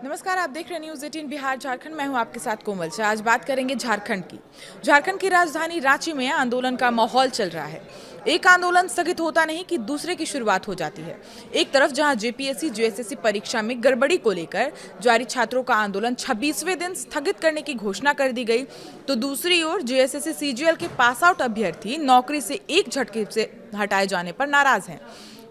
नमस्कार, आप देख रहे हैं न्यूज़ 18 बिहार झारखंड। मैं हूं आपके साथ कोमल से। आज बात करेंगे झारखंड की। झारखंड की राजधानी रांची में आंदोलन का माहौल चल रहा है। एक आंदोलन स्थगित होता नहीं कि दूसरे की शुरुआत हो जाती है। एक तरफ जहां जेपीएससी जेएसएससी परीक्षा में गड़बड़ी को लेकर जारी छात्रों का आंदोलन 26वें दिन स्थगित करने की घोषणा कर दी गई, तो दूसरी ओर जेएसएससी सीजीएल के पास आउट अभ्यर्थी नौकरी से एक झटके से हटाए जाने पर नाराज हैं।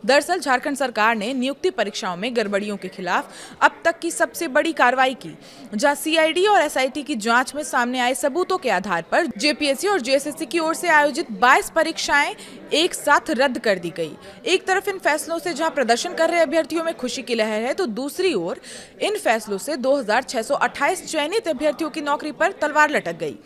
दरअसल झारखंड सरकार ने नियुक्ति परीक्षाओं में गड़बड़ियों के खिलाफ अब तक की सबसे बड़ी कार्रवाई की, जहां सीआईडी और एसआईटी की जांच में सामने आए सबूतों के आधार पर जेपीएससी और जेएसएससी की ओर से आयोजित 22 परीक्षाएं एक साथ रद्द कर दी गई। एक तरफ इन फैसलों से जहां प्रदर्शन कर रहे अभ्यर्थियों में खुशी की लहर है, तो दूसरी ओर इन फैसलों से 2628 चयनित अभ्यर्थियों की नौकरी पर तलवार लटक गई।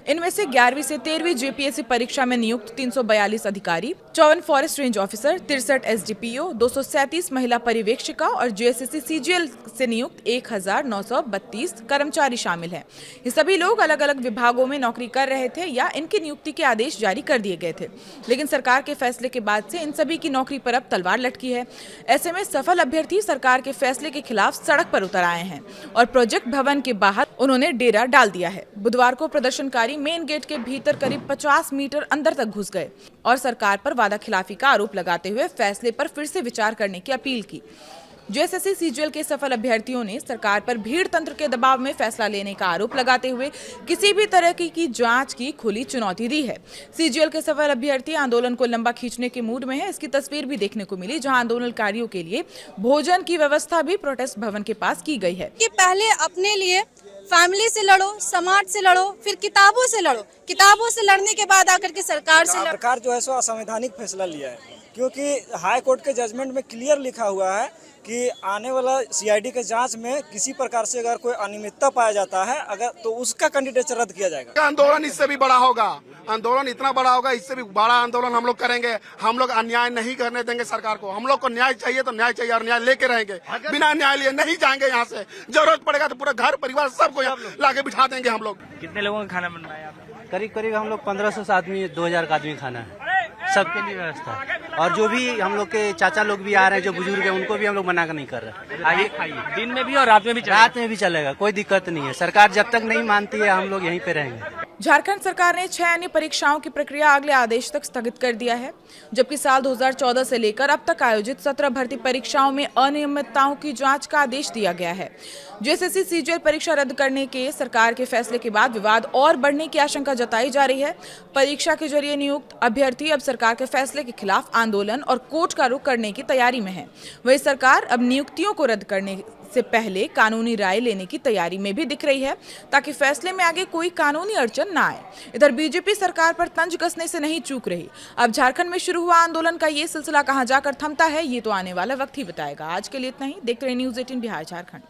इनमें से 11वीं से 13वीं जेपीएससी परीक्षा में नियुक्त 342 अधिकारी, 54 फॉरेस्ट रेंज ऑफिसर, 63 एसडीपीओ, 237 महिला पर्यवेक्षिका और जेएसएससी सीजीएल से नियुक्त 1932 कर्मचारी शामिल हैं। ये सभी लोग अलग अलग विभागों में नौकरी कर रहे थे या इनकी नियुक्ति के आदेश जारी कर दिए गए थे, लेकिन सरकार के फैसले के बाद से इन सभी की नौकरी पर अब तलवार लटकी है। ऐसे में सफल अभ्यर्थी सरकार के फैसले के खिलाफ सड़क पर उतर आए हैं और प्रोजेक्ट भवन के बाहर उन्होंने डेरा डाल दिया है। बुधवार को प्रदर्शनकारी मेन गेट के भीतर करीब 50 मीटर अंदर तक घुस गए और सरकार पर वादा खिलाफी का आरोप लगाते हुए फैसले पर फिर से विचार करने की अपील की। जेएसएससी सीजीएल के सफल अभ्यर्थियों ने सरकार पर भीड़ तंत्र के दबाव में फैसला लेने का आरोप लगाते हुए किसी भी तरह की जांच की खुली चुनौती दी है। सीजीएल के सफल अभ्यर्थी आंदोलन को लंबा खींचने के मूड में है। इसकी तस्वीर भी देखने को मिली, जहां आंदोलनकारियों के लिए भोजन की व्यवस्था भी प्रोटेस्ट भवन के पास की गई है। कि पहले अपने लिए फैमिली से लड़ो, समाज से लड़ो, फिर किताबों से लड़ो। किताबों से लड़ने के बाद आकर के सरकार से सरकार जो है सो असंवैधानिक फैसला लिया है, क्योंकि हाई कोर्ट के जजमेंट में क्लियर लिखा हुआ है कि आने वाला सीआईडी के जांच में किसी प्रकार से अगर कोई अनियमितता पाया जाता है अगर तो उसका कैंडिडेचर रद्द किया जाएगा। आंदोलन इससे भी बड़ा होगा, आंदोलन इतना बड़ा होगा, इससे भी बड़ा आंदोलन हम लोग करेंगे। हम लोग अन्याय नहीं करने देंगे सरकार को। हम लोग को न्याय चाहिए तो न्याय चाहिए और न्याय लेके रहेंगे। बिना न्याय लिए नहीं जाएंगे यहाँ से। जरूरत पड़ेगा तो पूरा घर परिवार सबको लाके बिठा देंगे हम लोग। कितने लोगों का खाना बनना है यहाँ पे? करीब करीब हम लोग 1500 आदमी, 2000 का आदमी खाना है, सबके लिए व्यवस्था। और जो भी हम लोग के चाचा लोग भी आ रहे हैं, जो बुजुर्ग हैं, उनको भी हम लोग मना कर नहीं कर रहे। आइए खाइए, दिन में भी और रात में भी चलेगा। रात में भी चलेगा, कोई दिक्कत नहीं है। सरकार जब तक नहीं मानती है हम लोग यहीं पे रहेंगे। झारखंड सरकार ने 6 अन्य परीक्षाओं की प्रक्रिया अगले आदेश तक स्थगित कर दिया है, जबकि साल 2014 से लेकर अब तक आयोजित 17 भर्ती परीक्षाओं में अनियमितताओं की जांच का आदेश दिया गया है। जेएसएससी सीजीएल परीक्षा रद्द करने के सरकार के फैसले के बाद विवाद और बढ़ने की आशंका जताई जा रही है। परीक्षा के जरिए नियुक्त अभ्यर्थी अब सरकार के फैसले के खिलाफ आंदोलन और कोर्ट का रुख करने की तैयारी में है। वही सरकार अब नियुक्तियों को रद्द करने से पहले कानूनी राय लेने की तैयारी में भी दिख रही है, ताकि फैसले में आगे कोई कानूनी अड़चन ना आए। इधर बीजेपी सरकार पर तंज कसने से नहीं चूक रही। अब झारखंड में शुरू हुआ आंदोलन का ये सिलसिला कहां जाकर थमता है, ये तो आने वाला वक्त ही बताएगा। आज के लिए इतना ही। देखते रहिए न्यूज़ 18 बिहार झारखंड।